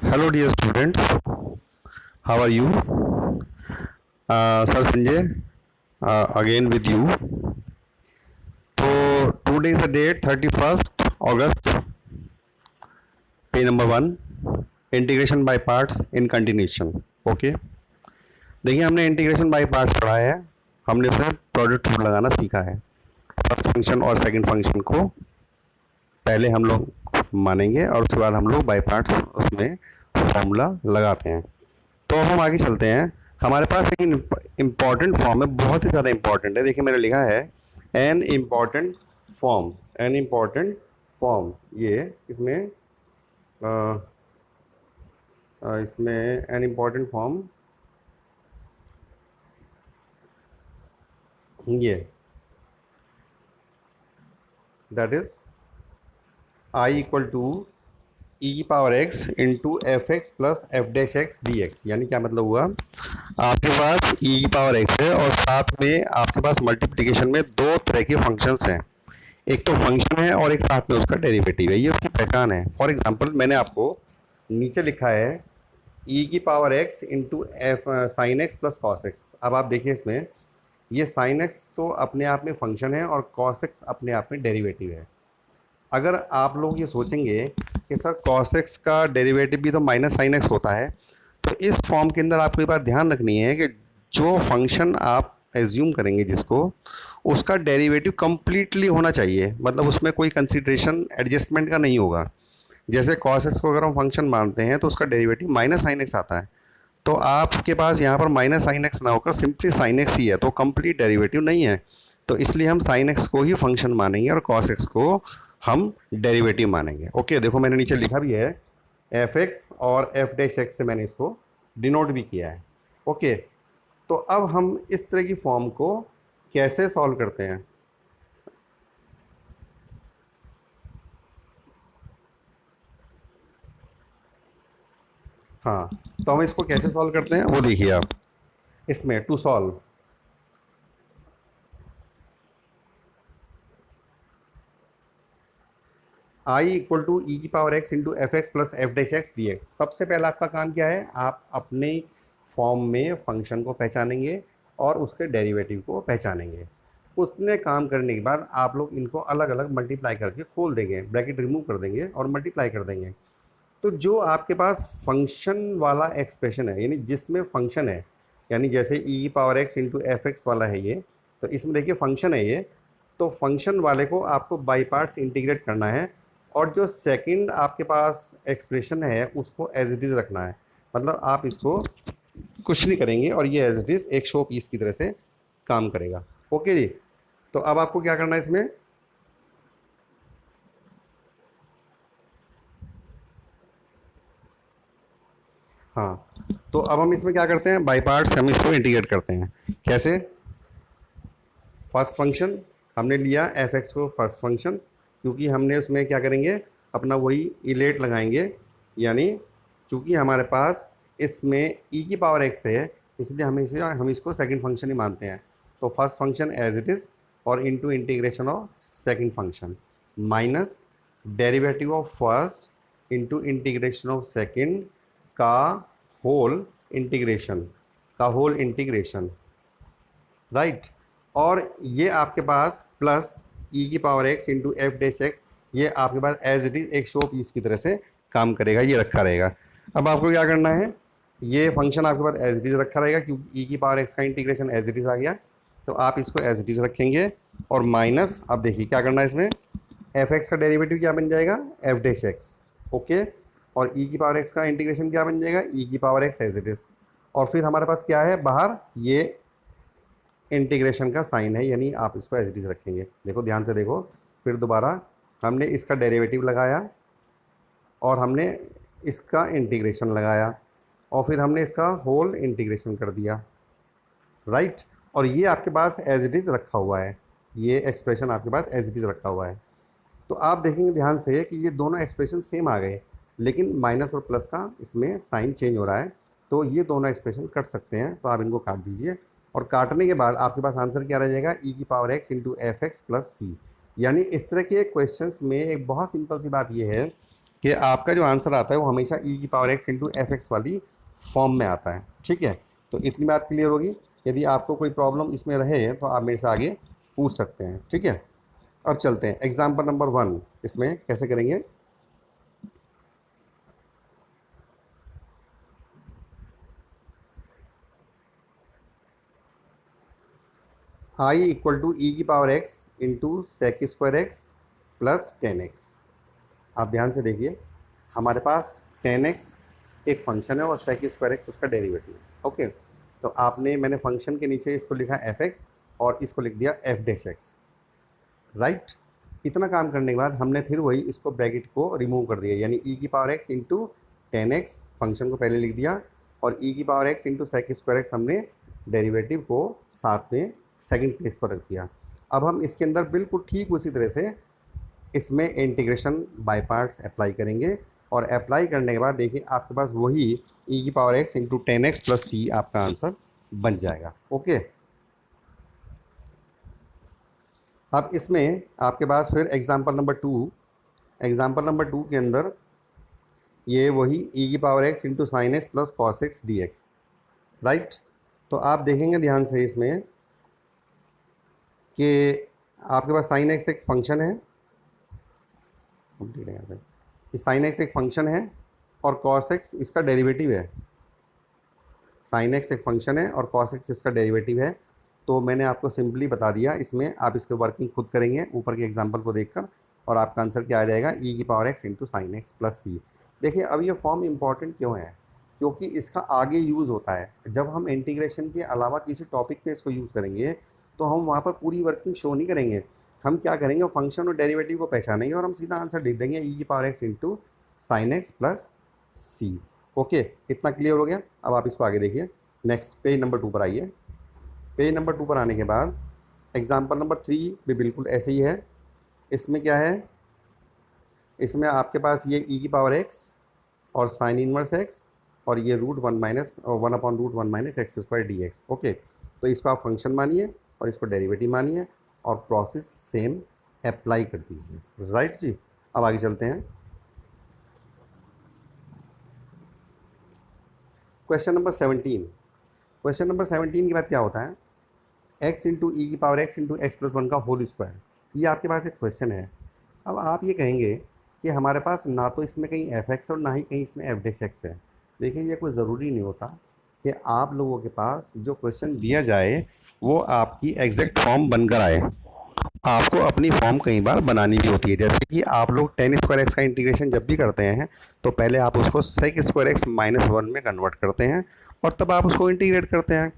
Hello, dear students. How are you? Sir Sanjay, again with you. So today is the date 31st August. Page number one, integration by parts in continuation. Okay. देखिए हमने integration by parts पढ़ा है. हमने उसमें product rule लगाना सीखा है. First function और सेकंड फंक्शन को पहले हम लोग मानेंगे और उसके बाद हम लोग बाय पार्ट्स उसमें फॉर्मूला लगाते हैं. तो हम आगे चलते हैं. हमारे पास एक इम्पॉर्टेंट फॉर्म है, बहुत ही ज़्यादा इम्पॉर्टेंट है. देखिए मैंने लिखा है an important form. An important form, ये इसमें इसमें एन इम्पॉर्टेंट फॉर्म ये that is I equal to e की power x into f x plus f dash x d x. यानी क्या मतलब हुआ, आपके पास ई की पावर एक्स है और साथ में आपके पास मल्टीप्लिकेशन में दो तरह के फंक्शंस हैं. एक तो फंक्शन है और एक साथ में उसका डेरिवेटिव है. ये उसकी पहचान है. फॉर एग्जांपल मैंने आपको नीचे लिखा है ई की power x into F sine x plus cos x. अब आप देखिए इसमें ये साइन एक्स तो अपने आप में फंक्शन है और कॉस एक्स अपने आप में डेरिवेटिव है. अगर आप लोग ये सोचेंगे कि सर कॉस एक्स का डेरिवेटिव भी तो माइनस साइन एक्स होता है, तो इस फॉर्म के अंदर आपको ये बात ध्यान रखनी है कि जो फंक्शन आप एज्यूम करेंगे जिसको, उसका डेरिवेटिव कम्प्लीटली होना चाहिए. मतलब उसमें कोई कंसिडरेशन एडजस्टमेंट का नहीं होगा. जैसे कॉस एक्स को अगर हम फंक्शन मानते हैं तो उसका डेरिवेटिव माइनस साइन एक्स आता है. तो आपके पास यहाँ पर माइनस साइन एक्स ना होकर सिंपली साइन एक्स ही है, तो कंप्लीट डेरिवेटिव नहीं है. तो इसलिए हम साइन एक्स को ही फंक्शन मानेंगे और कॉस एक्स को हम डेरिवेटिव मानेंगे. ओके, देखो मैंने नीचे लिखा भी है एफ एक्स और एफ डैश एक्स से मैंने इसको डिनोट भी किया है. ओके, तो अब हम इस तरह की फॉर्म को कैसे सॉल्व करते हैं. हाँ, तो हम इसको कैसे सॉल्व करते हैं वो देखिए आप. इसमें to solve I equal to e की power x into f x plus f dash x d x. सबसे पहला आपका काम क्या है, आप अपने फॉर्म में फंक्शन को पहचानेंगे और उसके डेरिवेटिव को पहचानेंगे. उसने काम करने के बाद आप लोग इनको अलग अलग मल्टीप्लाई करके खोल देंगे, ब्रैकेट रिमूव कर देंगे और मल्टीप्लाई कर देंगे. तो जो आपके पास फंक्शन वाला एक्सप्रेशन है, यानी जिसमें फंक्शन है, यानी जैसे ई की power x into f x वाला है ये, तो इसमें देखिए फंक्शन है ये. तो फंक्शन वाले को आपको बाई पार्ट्स इंटीग्रेट करना है और जो सेकंड आपके पास एक्सप्रेशन है उसको एज इट इज़ रखना है. मतलब आप इसको कुछ नहीं करेंगे और ये एज इट इज़ एक शो पीस की तरह से काम करेगा. ओके जी, तो अब आपको क्या करना है इसमें, हाँ, तो अब हम इसमें क्या करते हैं, बाई पार्ट्स हम इसको इंटीग्रेट करते हैं. कैसे, फर्स्ट फंक्शन हमने लिया एफ एक्स को फर्स्ट फंक्शन, क्योंकि हमने उसमें क्या करेंगे, अपना वही इलेट लगाएंगे. यानी क्योंकि हमारे पास इसमें ई की पावर एक्स है, इसलिए हम इसको सेकंड फंक्शन ही मानते हैं. तो first function as it is और into integration of second function minus derivative of first into integration of second का होल इंटीग्रेशन, राइट. और ये आपके पास प्लस ई की power x into f dash x, ये आपके पास एज इट इज़ एक शो पीस की तरह से काम करेगा, ये रखा रहेगा. अब आपको क्या करना है, ये फंक्शन आपके पास एज इट इज़ रखा रहेगा क्योंकि ई की पावर एक्स का इंटीग्रेशन एज इट इज़ आ गया. तो आप इसको एज इट इज़ रखेंगे और माइनस, अब देखिए क्या करना है इसमें, एफ एक्स का डेरिवेटिव क्या बन जाएगा, एफ डैश एक्स. ओके, और ई की पावर एक्स का इंटीग्रेशन क्या बन जाएगा, ई की power x as it is. और फिर हमारे पास क्या है बाहर, ये इंटीग्रेशन का साइन है, यानी आप इसको एज इट इज़ रखेंगे. देखो ध्यान से देखो, फिर दोबारा हमने इसका डेरिवेटिव लगाया और हमने इसका इंटीग्रेशन लगाया और फिर हमने इसका होल इंटीग्रेशन कर दिया, राइट. और ये आपके पास एज इट इज़ रखा हुआ है, ये एक्सप्रेशन आपके पास एज इट इज़ रखा हुआ है. तो आप देखेंगे ध्यान से कि ये दोनों एक्सप्रेशन सेम आ गए, लेकिन माइनस और प्लस का इसमें साइन चेंज हो रहा है. तो ये दोनों एक्सप्रेशन कट सकते हैं, तो आप इनको काट दीजिए और काटने के बाद आपके पास आंसर क्या रह जाएगा, ई की power x into f x plus c. यानी इस तरह के क्वेश्चंस में एक बहुत सिंपल सी बात ये है कि आपका जो आंसर आता है वो हमेशा ई की power x into f x वाली फॉर्म में आता है। ठीक है, तो इतनी बात क्लियर होगी। यदि आपको कोई प्रॉब्लम इसमें रहे तो आप मेरे से आगे पूछ सकते हैं। ठीक है, अब चलते हैं एग्जाम्पल नंबर 1, इसमें कैसे करेंगे। आई इक्वल टू ई की power x into sec square x plus 10x। आप ध्यान से देखिए, हमारे पास 10x एक फंक्शन है और सेक स्क्वायर एक्स उसका डेरिवेटिव है। ओके, तो आपने मैंने फंक्शन के नीचे इसको लिखा एफ एक्स और इसको लिख दिया एफ डैश एक्स। राइट, इतना काम करने के बाद हमने फिर वही इसको ब्रैकेट को रिमूव कर दिया, यानी ई की power x into 10x function को पहले लिख दिया और ई की power x into sec square x हमने डेरिवेटिव को साथ में सेकंड प्लेस पर रख दिया। अब हम इसके अंदर बिल्कुल ठीक उसी तरह से इसमें इंटीग्रेशन बाय पार्ट्स अप्लाई करेंगे और अप्लाई करने के बाद देखिए आपके पास वही ई की power x into 10x plus c आपका आंसर बन जाएगा। ओके, अब इसमें आपके पास फिर एग्जाम्पल नंबर टू के अंदर ये वही ई की power x into sine x plus cos x d x. Right, तो आप देखेंगे ध्यान से इसमें कि आपके पास साइन एक्स एक फंक्शन है, कंप्लीट है यहाँ पे, ये साइन एक्स एक फंक्शन है और कॉस एक्स इसका डेरिवेटिव है। साइन एक्स एक फंक्शन है और कॉस एक्स इसका डेरिवेटिव है। तो मैंने आपको सिंपली बता दिया, इसमें आप इसको वर्किंग खुद करेंगे ऊपर के एग्जांपल को देखकर और आपका आंसर क्या आ जाएगा, ई की power x into sine x plus c. देखिए अब ये फॉर्म इंपॉर्टेंट क्यों है, क्योंकि इसका आगे यूज़ होता है। जब हम इंटीग्रेशन के अलावा किसी टॉपिक पे इसको यूज़ करेंगे तो हम वहाँ पर पूरी वर्किंग शो नहीं करेंगे। हम क्या करेंगे, फंक्शन और डेरिवेटिव को पहचानेंगे और हम सीधा आंसर लिख देंगे ई की power x into sine x plus c. Okay, इतना क्लियर हो गया। अब आप इसको आगे देखिए, नेक्स्ट पेज नंबर 2 पर आइए। पेज नंबर 2 पर आने के बाद एग्जाम्पल नंबर 3 भी बिल्कुल ऐसे ही है। इसमें क्या है, इसमें आपके पास ये ई की पावर एक्स और साइन इनवर्स एक्स और ये root 1/√1 - x square d x. Okay, तो इसको आप फंक्शन मानिए और इसको डेरिवेटिव मानिए और प्रोसेस सेम अप्लाई कर दीजिए। राइट जी, अब आगे चलते हैं। Question number 17। क्वेश्चन नंबर 17 के बाद क्या होता है, एक्स इंटू ई की power x into x plus 1 का होल स्क्वायर। ये आपके पास एक क्वेश्चन है। अब आप ये कहेंगे कि हमारे पास ना तो इसमें कहीं एफ एक्स और ना ही कहीं इसमें एफ डैश एक्स है। देखिए ये कोई ज़रूरी नहीं होता कि आप लोगों के पास जो क्वेश्चन दिया जाए वो आपकी एग्जैक्ट फॉर्म बनकर आए। आपको अपनी फॉर्म कई बार बनानी भी होती है। जैसे कि आप लोग टेन स्क्वायर एक्स का इंटीग्रेशन जब भी करते हैं तो पहले आप उसको सेक स्क्वायर एक्स -1 में कन्वर्ट करते हैं और तब आप उसको इंटीग्रेट करते हैं।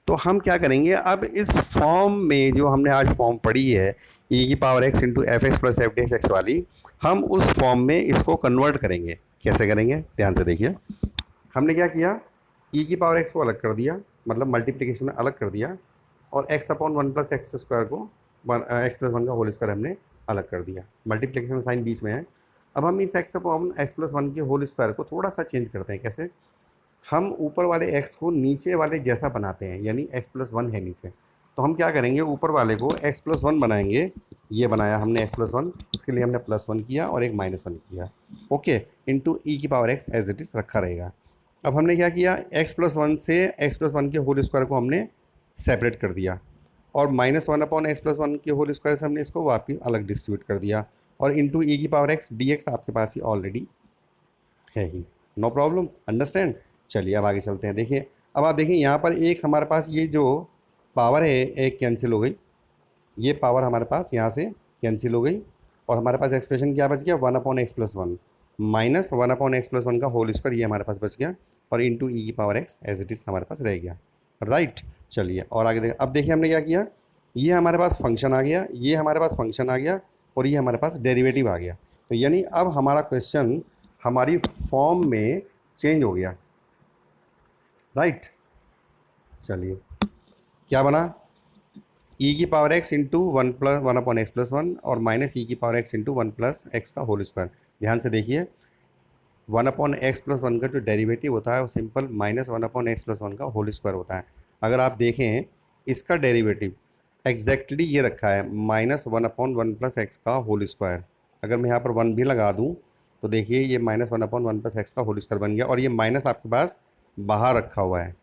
तो हम क्या करेंगे, अब इस फॉर्म में जो हमने आज फॉर्म पढ़ी है ई की power x into f x plus F D x वाली, हम उस फॉर्म में इसको कन्वर्ट करेंगे। कैसे करेंगे, ध्यान से देखिए। हमने क्या किया, ई की पावर एक्स को अलग कर दिया, मतलब मल्टीप्लिकेशन में अलग कर दिया और x upon 1 plus x square को एक्स प्लस 1 का होल स्क्वायर हमने अलग कर दिया। मल्टीप्लिकेशन में साइन बीच में है। अब हम इस एक्स अपॉन एक्स प्लस 1 के होल स्क्वायर को थोड़ा सा चेंज करते हैं। कैसे, हम ऊपर वाले x को नीचे वाले जैसा बनाते हैं, यानी x प्लस 1 है नीचे, तो हम क्या करेंगे, ऊपर वाले को x प्लस 1 बनाएंगे। ये बनाया हमने x प्लस 1, इसके लिए हमने +1 किया और एक -1 किया। ओके, इंटू ई की power x as it is रखा रहेगा। अब हमने क्या किया, x प्लस 1 से x प्लस 1 के होल स्क्वायर को हमने सेपरेट कर दिया और -1 अपॉन एक्स प्लस 1 के होल स्क्वायर से हमने इसको वापस अलग डिस्ट्रीब्यूट कर दिया और इंटू ई की पावर x dx आपके पास ही ऑलरेडी है ही। No problem, understand. चलिए अब आगे चलते हैं। देखिए अब आप देखिए यहाँ पर एक हमारे पास ये जो पावर है एक कैंसिल हो गई, ये पावर हमारे पास यहाँ से कैंसिल हो गई और हमारे पास एक्सप्रेशन क्या बच गया, 1 upon x plus 1 minus 1 upon x plus 1 का होल स्क्वायर, ये हमारे पास बच गया और इंटू ई की power x as it is हमारे पास रह गया। राइट, चलिए और आगे देखिए। अब देखिए हमने क्या किया, ये हमारे पास फंक्शन आ गया, ये हमारे पास फंक्शन आ गया और ये हमारे पास डेरिवेटिव आ गया। तो यानी अब हमारा क्वेश्चन हमारी फॉर्म में चेंज हो गया। राइट, चलिए क्या बना, ई की power x into 1 upon x plus 1 और माइनस ई की power x into 1 plus x का होल स्क्वायर। ध्यान से देखिए, 1 अपॉन एक्स प्लस 1 का जो डेरिवेटिव होता है वो सिंपल -1 अपॉन एक्स प्लस 1 का होल स्क्वायर होता है। अगर आप देखें इसका डेरिवेटिव एग्जैक्टली ये रखा है -1 अपॉन 1 प्लस एक्स का होल स्क्वायर। अगर मैं यहाँ पर 1 भी लगा दूँ तो देखिए ये -1/1 प्लस एक्स का होल स्क्वायर बन गया, और ये माइनस आपके पास बाहर रखा हुआ है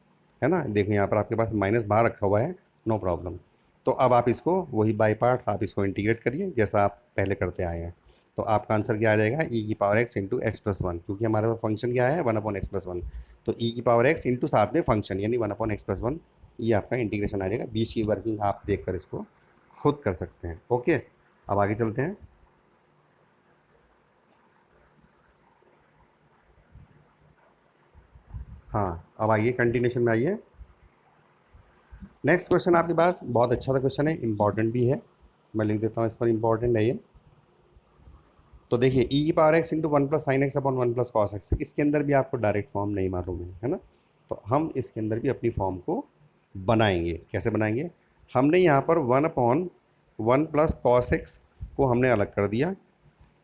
ना। देखिए यहाँ पर आपके पास माइनस बाहर रखा हुआ है, नो प्रॉब्लम। तो अब आप इसको वही बाई पार्ट्स आप इसको इंटीग्रेट करिए जैसा आप पहले करते आए हैं। तो आपका आंसर क्या आ जाएगा, e⁻x into x plus one, क्योंकि हमारे पास फंक्शन क्या है 1/x+1। तो e⁻x इंटू साथ में फंक्शन यानी 1/x+1, ये आपका इंटीग्रेशन आ जाएगा। बीच की वर्किंग आप देखकर इसको खुद कर सकते हैं। ओके, अब आगे चलते हैं। हाँ, अब आइए कंटिन्यूशन में आइए। नेक्स्ट क्वेश्चन आपके पास बहुत अच्छा सा क्वेश्चन है, इंपॉर्टेंट भी है। मैं लिख देता हूँ इस पर, इंपॉर्टेंट है ये। तो देखिए e⁻x into 1 + sin x/1 + cos x, इसके अंदर भी आपको डायरेक्ट फॉर्म नहीं मालूम है ना। तो हम इसके अंदर भी अपनी फॉर्म को बनाएंगे। कैसे बनाएंगे, हमने यहाँ पर 1/1 + cos x को हमने अलग कर दिया,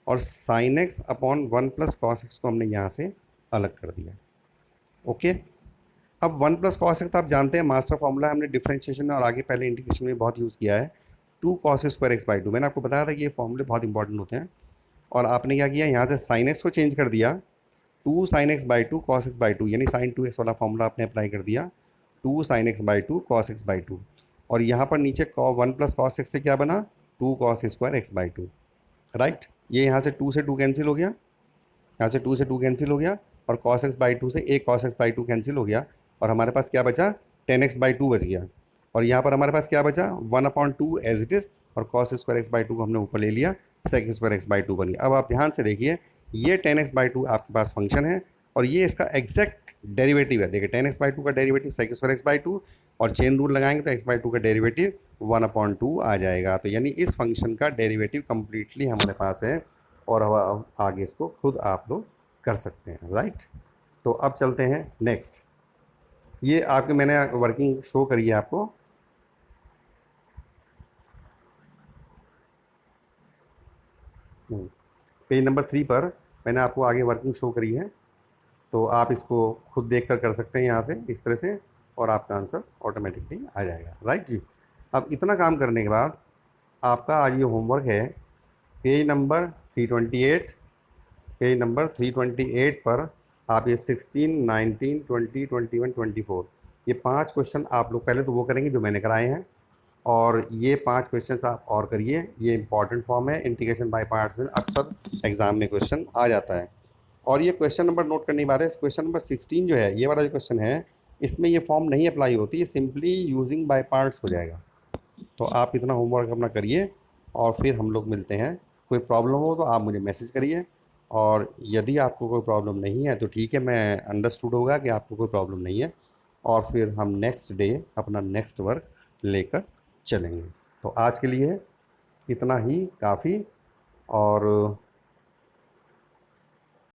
और sin x/1 + cos x को हमने यहाँ से अलग कर दिया। ओके, अब 1 + cos x तो आप जानते हैं मास्टर फॉर्मूला, हमने डिफरेंशिएशन में और आगे पहले इंटीग्रेशन में बहुत यूज़ किया है। 2 cos² x/2, मैंने आपको बताया था कि ये फॉर्मूले बहुत इंपॉर्टेंट होते हैं। और आपने क्या किया, यहाँ से साइन एक्स को चेंज कर दिया, 2 sin x/2 cos x/2, यानी sin 2x वाला फॉर्मूला आपने अप्लाई कर दिया, 2 sin x/2 cos x/2। और यहाँ पर नीचे 1 + cos x से क्या बना, 2 cos² x/2, राइट। ये यहाँ से 2 से 2 कैंसिल हो गया, यहाँ से 2 से 2 कैंसिल हो गया, और cos x/2 से एक cos x/2 कैंसिल हो गया, और हमारे पास क्या बचा, tan x/2 बच गया। और यहाँ पर हमारे पास क्या बचा, 1/2 एज इट इज़, और cos² x/2 को हमने ऊपर ले लिया, sec² x/2 बन गया। अब आप ध्यान से देखिए, ये tan x/2 आपके पास फंक्शन है, और ये इसका एग्जैक्ट डेरिवेटिव है। देखिए tan x/2 का डेरिवेटिव sec² x/2, और चेन रूल लगाएंगे तो x/2 का डेरिवेटिव 1/2 आ जाएगा। तो यानी इस फंक्शन का डेरिवेटिव कंप्लीटली हमारे पास है, और अब आगे इसको खुद आप लोग कर सकते हैं, राइट। तो अब चलते हैं नेक्स्ट। ये आपके मैंने वर्किंग शो करी है आपको। पेज नंबर 3 पर मैंने आपको आगे वर्किंग शो करी है, तो आप इसको खुद देख कर सकते हैं यहाँ से इस तरह से, और आपका आंसर ऑटोमेटिकली आ जाएगा, राइट जी। अब इतना काम करने के बाद आपका आज ये होमवर्क है, पेज नंबर 328, पेज नंबर 328 पर आप ये 16, 19, 20, 21, 24, ये 5 क्वेश्चन आप लोग पहले तो वो करेंगे जो मैंने कराए हैं, और ये 5 क्वेश्चंस आप और करिए। ये इंपॉर्टेंट फॉर्म है, इंटीग्रेशन बाय पार्ट्स में अक्सर एग्जाम में क्वेश्चन आ जाता है। और ये क्वेश्चन नंबर नोट करने की बात है, क्वेश्चन नंबर 16 जो है, ये वाला जो क्वेश्चन है, इसमें ये फॉर्म नहीं अप्लाई होती, ये सिंपली यूजिंग बाय पार्ट्स हो जाएगा। तो आप इतना होमवर्क अपना करिए, और फिर हम लोग मिलते हैं। कोई प्रॉब्लम हो तो आप मुझे मैसेज करिए, और यदि आपको कोई प्रॉब्लम नहीं है तो ठीक है, मैं अंडरस्टूड होगा कि आपको कोई प्रॉब्लम नहीं है, और फिर हम नेक्स्ट डे अपना नेक्स्ट वर्क लेकर चलेंगे। तो आज के लिए इतना ही काफ़ी, और